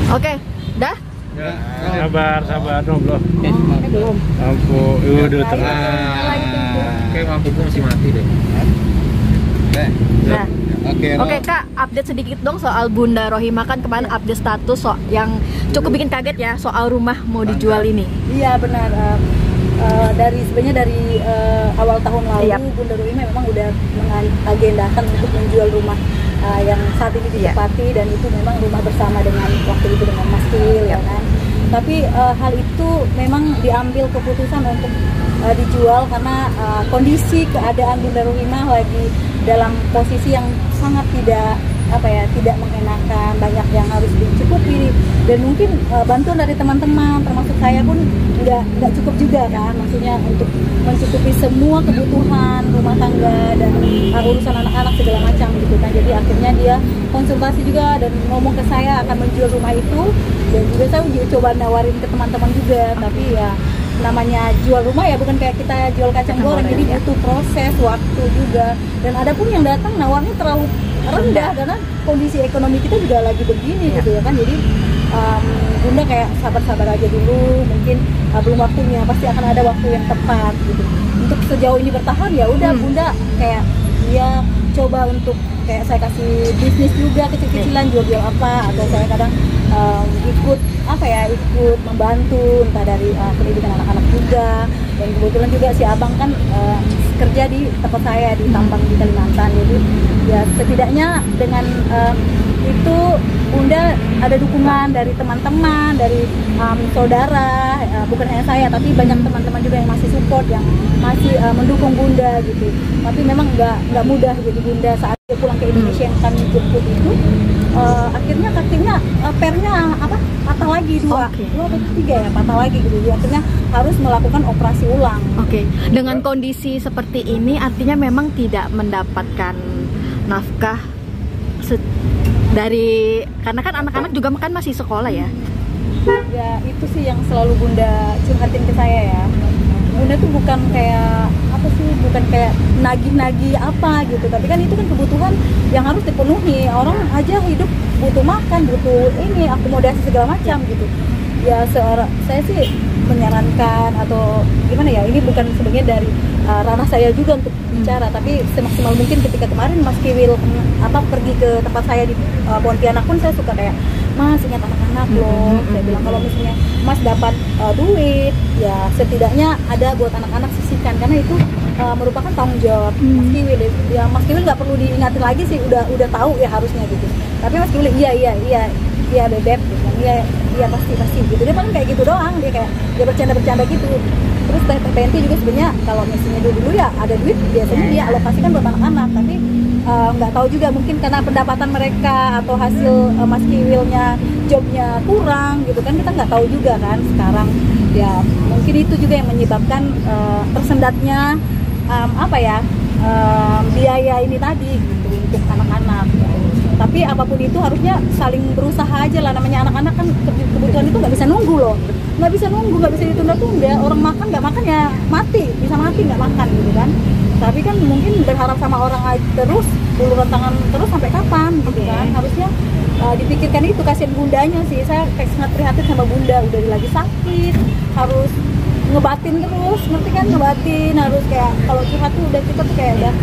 Oke, dah? Ya, sabar no belum. Belum. Lampu udah terang. Kayak lampu masih mati deh. Nah. Oke, Oke Kak, update sedikit dong soal Bunda Rohimah, kan kemarin update status yang cukup bikin kaget ya soal rumah mau dijual ini. Iya benar. Sebenarnya dari awal tahun lalu Bunda Rohimah memang udah mengagendakan untuk menjual rumah yang saat ini ditempati, dan itu memang rumah bersama dengan waktu itu dengan Mas Kiwil ya kan. Tapi hal itu memang diambil keputusan untuk dijual karena kondisi keadaan Bunda Rohimah lagi dalam posisi yang sangat tidak mengenakan, banyak yang harus dicukupi, dan mungkin bantuan dari teman-teman termasuk saya pun nggak cukup juga kan, maksudnya untuk mencukupi semua kebutuhan rumah tangga dan urusan anak-anak segala macam gitu kan. Jadi akhirnya dia konsultasi juga dan ngomong ke saya akan menjual rumah itu, dan juga saya coba nawarin ke teman-teman juga, tapi ya namanya jual rumah ya bukan kayak kita jual kacang goreng, jadi butuh proses waktu juga, dan ada pun yang datang nawarnya terlalu rendah karena kondisi ekonomi kita juga lagi begini gitu ya kan. Jadi Bunda kayak sabar-sabar aja dulu, mungkin belum waktunya, pasti akan ada waktu yang tepat gitu. Untuk sejauh ini bertahan ya udah Bunda kayak ya coba untuk kayak saya kasih bisnis juga kecil-kecilan, jual-jual apa, atau saya kadang ikut membantu entah dari pendidikan anak-anak juga. Dan kebetulan juga si abang kan kerja di tempat saya di tambang di Kalimantan, jadi ya setidaknya dengan itu Bunda ada dukungan dari teman-teman, dari saudara, bukan hanya saya tapi banyak teman-teman juga yang masih support, yang masih mendukung Bunda gitu. Tapi memang nggak mudah jadi Bunda saat dia pulang ke Indonesia yang kami jemput itu, akhirnya kakinya pernya patah lagi dua atau tiga ya, patah lagi gitu. Dia akhirnya harus melakukan operasi ulang. Oke. Dengan kondisi seperti ini artinya memang tidak mendapatkan nafkah dari, karena kan anak-anak juga kan masih sekolah ya. Ya itu sih yang selalu Bunda curhatin ke saya ya. Bunda tuh bukan kayak bukan kayak nagih-nagih apa gitu, tapi kan itu kan kebutuhan yang harus dipenuhi. Orang aja hidup butuh makan, butuh ini akomodasi segala macam gitu. Ya saya sih menyarankan atau gimana ya, ini bukan sebagian dari ranah saya juga untuk bicara, tapi semaksimal mungkin ketika kemarin Mas Kiwil pergi ke tempat saya di Pontianak pun saya suka kayak, Mas ingat anak-anak loh. Saya bilang kalau misalnya Mas dapat duit ya setidaknya ada buat anak-anak sisihkan, karena itu merupakan tanggung jawab Mas Kiwil. Ya Mas Kiwil nggak perlu diingatin lagi sih, udah tahu ya harusnya gitu. Tapi Mas Kiwil iya bebek gitu kan, iya pasti gitu. Dia paling kayak gitu doang, dia bercanda gitu. Terus Teh Penti juga sebenarnya kalau misalnya dulu ya ada duit biasanya dia alokasikan buat anak-anak, tapi nggak tahu juga mungkin karena pendapatan mereka atau hasil Mas Kiwilnya jobnya kurang gitu kan, kita nggak tahu juga kan sekarang. Ya mungkin itu juga yang menyebabkan tersendatnya biaya ini tadi gitu untuk anak-anak gitu. Tapi apapun itu harusnya saling berusaha aja lah, namanya anak-anak kan kebutuhan itu nggak bisa nunggu loh, nggak bisa ditunda-tunda. Orang makan nggak makan ya bisa mati nggak makan gitu kan. Tapi kan mungkin berharap sama orang terus, uluran tangan terus sampai kapan gitu kan. Harusnya dipikirkan itu, kasihan Bundanya sih. Saya kayak sangat prihatin sama Bunda, udah lagi sakit, harus ngebatin terus, ngerti kan, ngebatin harus kayak kalau curhat tuh udah kita tuh kayak udah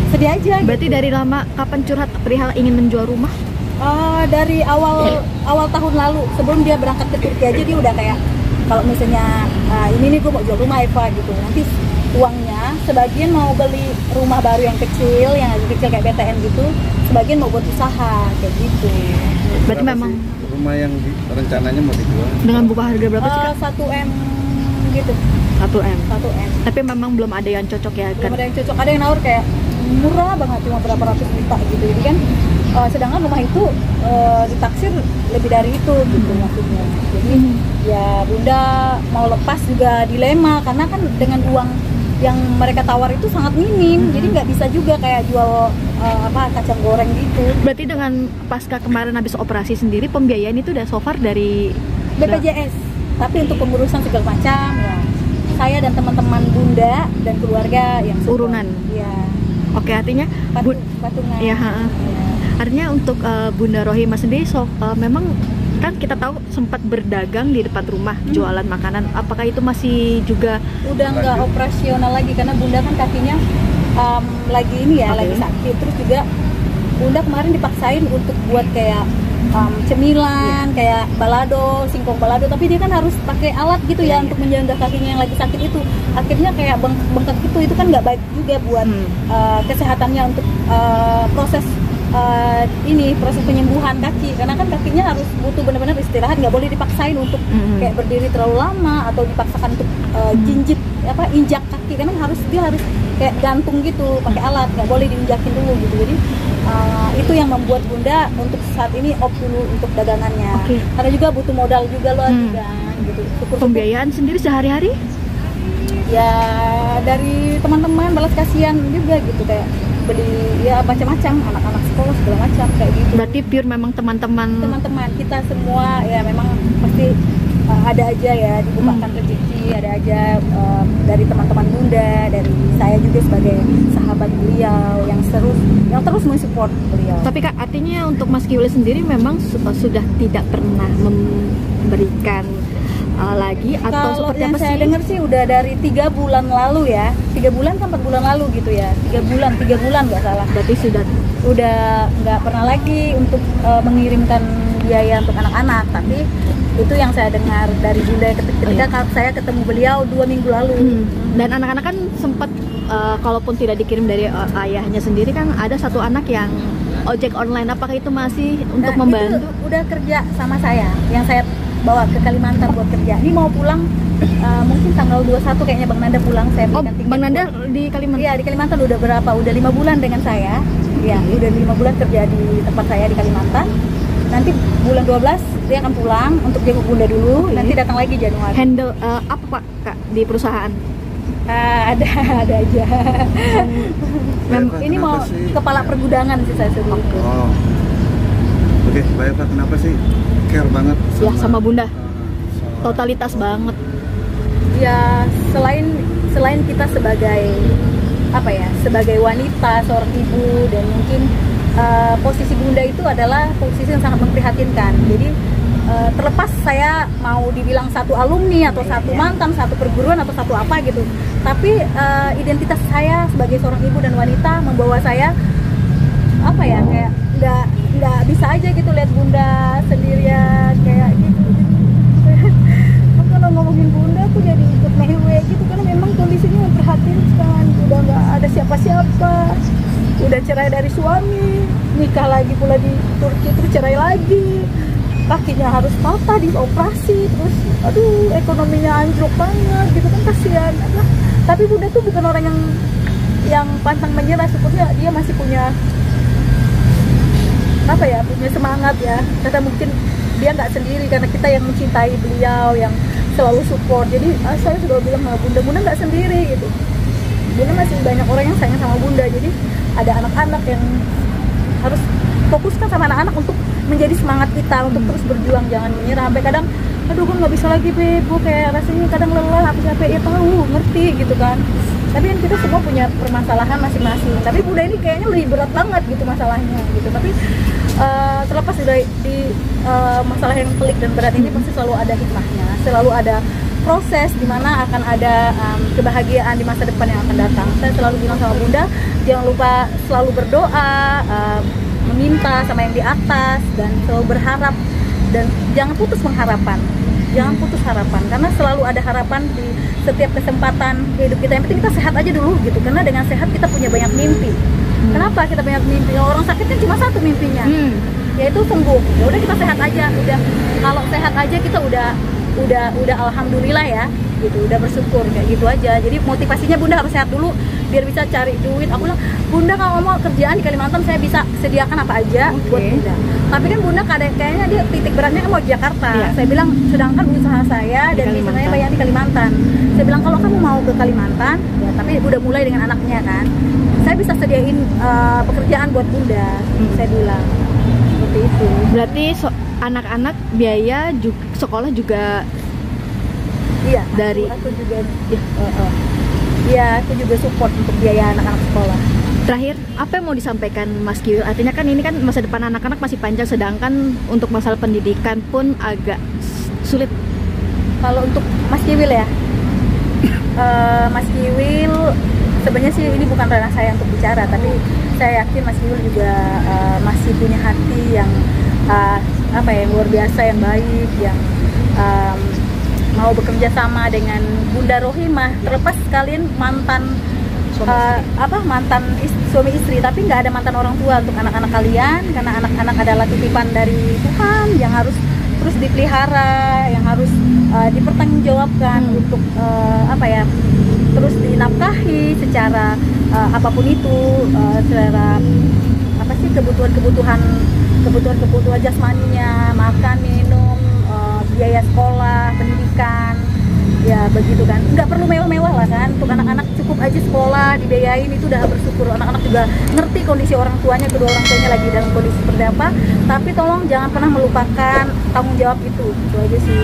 sedih aja. Berarti gitu. Dari lama kapan curhat perihal ingin menjual rumah? Dari awal tahun lalu, sebelum dia berangkat ke Turki aja dia udah kayak, kalau misalnya ini nih gue mau jual rumah Eva gitu, nanti uangnya sebagian mau beli rumah baru yang kecil kayak BTN gitu, sebagian mau buat usaha kayak gitu. Berarti memang rumah yang rencananya mau dijual dengan buka harga berapa sih Kak? 1M gitu. 1M. Tapi memang belum ada yang cocok ya kan? Belum ada yang cocok, ada yang nawar kayak murah banget cuma berapa ratus juta gitu. Jadi kan sedangkan rumah itu ditaksir lebih dari itu gitu maksudnya. Jadi ya Bunda mau lepas juga dilema, karena kan dengan uang yang mereka tawar itu sangat minim, jadi nggak bisa juga kayak jual kacang goreng gitu. Berarti dengan pasca kemarin habis operasi sendiri, pembiayaan itu udah so far dari BPJS, tapi untuk pengurusan segala macam ya saya dan teman-teman Bunda dan keluarga yang urunan. Ya. Oke, artinya patungan. Ya. Artinya untuk Bunda Rohimah sendiri memang kan kita tahu sempat berdagang di depan rumah, jualan makanan. Apakah itu masih juga Udah nggak operasional lagi karena Bunda kan kakinya lagi ini ya, lagi sakit. Terus juga Bunda kemarin dipaksain untuk buat kayak cemilan, kayak balado, singkong balado, tapi dia kan harus pakai alat gitu ya untuk menjaga kakinya yang lagi sakit itu. Akhirnya kayak bengkak gitu, itu kan nggak baik juga buat kesehatannya untuk proses proses penyembuhan kaki, karena kan kakinya harus butuh benar-benar istirahat, nggak boleh dipaksain untuk kayak berdiri terlalu lama atau dipaksakan untuk injak kaki, karena dia harus kayak gantung gitu pakai alat, nggak boleh diinjakin dulu gitu. Jadi itu yang membuat Bunda untuk saat ini off dulu untuk dagangannya, karena juga butuh modal juga loh kan gitu. pembiayaan sendiri sehari-hari? Ya dari teman-teman balas kasihan juga gitu, kayak beli ya macam-macam, anak-anak sekolah segala macam kayak gitu. Berarti pure memang teman-teman Kita semua ya memang pasti ada aja ya dibukakan rezeki, ada aja dari teman-teman Bunda, dari saya juga sebagai sahabat beliau yang terus mensupport beliau. Tapi Kak, artinya untuk Mas Kiwil sendiri memang sudah tidak pernah memberikan lagi atau Kalau seperti yang apa saya sih? dengar sih udah dari 3 bulan lalu ya, 3 bulan ke 4 bulan lalu gitu ya, 3 bulan nggak salah. Berarti Udah nggak pernah lagi untuk mengirimkan biaya untuk anak-anak, tapi itu yang saya dengar dari Bunda ketika saya ketemu beliau 2 minggu lalu. Dan anak-anak kan sempat kalaupun tidak dikirim dari ayahnya sendiri, kan ada satu anak yang ojek online. Apakah itu masih untuk membantu? Itu udah kerja sama saya, yang saya bawa ke Kalimantan buat kerja. Ini mau pulang mungkin tanggal 21 kayaknya Bang Nanda pulang. Saya berikan tiket. Bang Nanda di Kalimantan? Iya, di Kalimantan udah berapa? Udah 5 bulan dengan saya. Iya, udah 5 bulan kerja di tempat saya di Kalimantan. Nanti bulan 12 dia akan pulang untuk jenguk Bunda dulu. Nanti datang lagi Januari. Handle apa Pak Kak di perusahaan? Ada aja. Ini mau kepala pergudangan sih saya sebut. Oke, Mbak Eva, kenapa sih care banget sama Bunda? Totalitas banget. Ya selain kita sebagai wanita, seorang ibu, dan mungkin posisi Bunda itu adalah posisi yang sangat memprihatinkan. Jadi terlepas saya mau dibilang satu alumni atau satu mantan, satu perguruan atau satu apa gitu, tapi identitas saya sebagai seorang ibu dan wanita membawa saya kayak nggak bisa aja gitu lihat Bunda sendirian kayak gitu. Kalau ngomongin Bunda aku jadi ikut mewek gitu, karena memang kondisinya memprihatinkan. Udah nggak ada siapa-siapa, udah cerai dari suami, nikah lagi pula di Turki, terus cerai lagi, kakinya harus patah dioperasi, terus aduh ekonominya anjlok banget gitu kan, kasihan. Tapi Bunda tuh bukan orang yang pantang menyerah, sebetulnya dia masih punya punya semangat ya, karena mungkin dia nggak sendiri, karena kita yang mencintai beliau, yang selalu support. Jadi saya sudah bilang sama Bunda nggak sendiri gitu. Bunda masih banyak orang yang sayang sama Bunda. Jadi ada anak-anak yang harus fokuskan sama anak-anak untuk menjadi semangat kita untuk terus berjuang, jangan menyerah. Sampai kadang aduh gue nggak bisa lagi Beb, gue kayak rasanya kadang lelah, aku capek, ya tahu, ngerti gitu kan. Tapi kan kita semua punya permasalahan masing-masing, tapi Bunda ini kayaknya lebih berat banget gitu masalahnya gitu. Tapi terlepas dari masalah yang pelik dan berat ini, pasti selalu ada hikmahnya, selalu ada proses di mana akan ada kebahagiaan di masa depan yang akan datang. Saya selalu bilang sama Bunda, jangan lupa selalu berdoa, meminta sama yang di atas, dan selalu berharap, dan jangan putus pengharapan. Jangan putus harapan, karena selalu ada harapan di setiap kesempatan hidup kita. Yang penting kita sehat aja dulu gitu, karena dengan sehat kita punya banyak mimpi. Kenapa kita banyak mimpi? Orang sakit kan cuma satu mimpinya, yaitu sembuh. Ya udah, kita sehat aja. Udah, kalau sehat aja kita udah alhamdulillah ya gitu, udah bersyukur kayak gitu aja. Jadi motivasinya Bunda harus sehat dulu biar bisa cari duit. Aku bilang, Bunda kalau mau kerjaan di Kalimantan saya bisa sediakan apa aja buat Bunda. Tapi kan Bunda kayaknya dia titik beratnya kan mau di Jakarta. Saya bilang, sedangkan usaha saya dan bisnisnya banyak di Kalimantan. Saya bilang, kalau kamu mau ke Kalimantan ya, tapi udah mulai dengan anaknya kan, saya bisa sediain pekerjaan buat Bunda. Saya bilang seperti itu. Berarti anak-anak biaya sekolah juga. Iya, dari aku juga aku juga support untuk biaya anak-anak sekolah. Terakhir, apa yang mau disampaikan Mas Kiwil? Artinya kan ini kan masa depan anak-anak masih panjang, sedangkan untuk masalah pendidikan pun agak sulit. Kalau untuk Mas Kiwil ya, Mas Kiwil sebenarnya sih ini bukan ranah saya untuk bicara, tapi saya yakin Mas Kiwil juga masih punya hati yang luar biasa, yang baik, yang mau bekerja sama dengan Bunda Rohimah. Terlepas kalian mantan suami istri, tapi nggak ada mantan orang tua untuk anak-anak kalian, karena anak-anak adalah titipan dari Tuhan yang harus terus dipelihara, yang harus dipertanggungjawabkan untuk terus dinafkahi secara apapun itu, secara kebutuhan jasmaninya, makan, minum, biaya sekolah, pendidikan, ya begitu kan. Nggak perlu mewah-mewah lah kan, untuk anak-anak cukup aja sekolah dibiayain, itu udah bersyukur. Anak-anak juga ngerti kondisi orang tuanya, kedua orang tuanya lagi dalam kondisi seperti apa, tapi tolong jangan pernah melupakan tanggung jawab itu aja sih.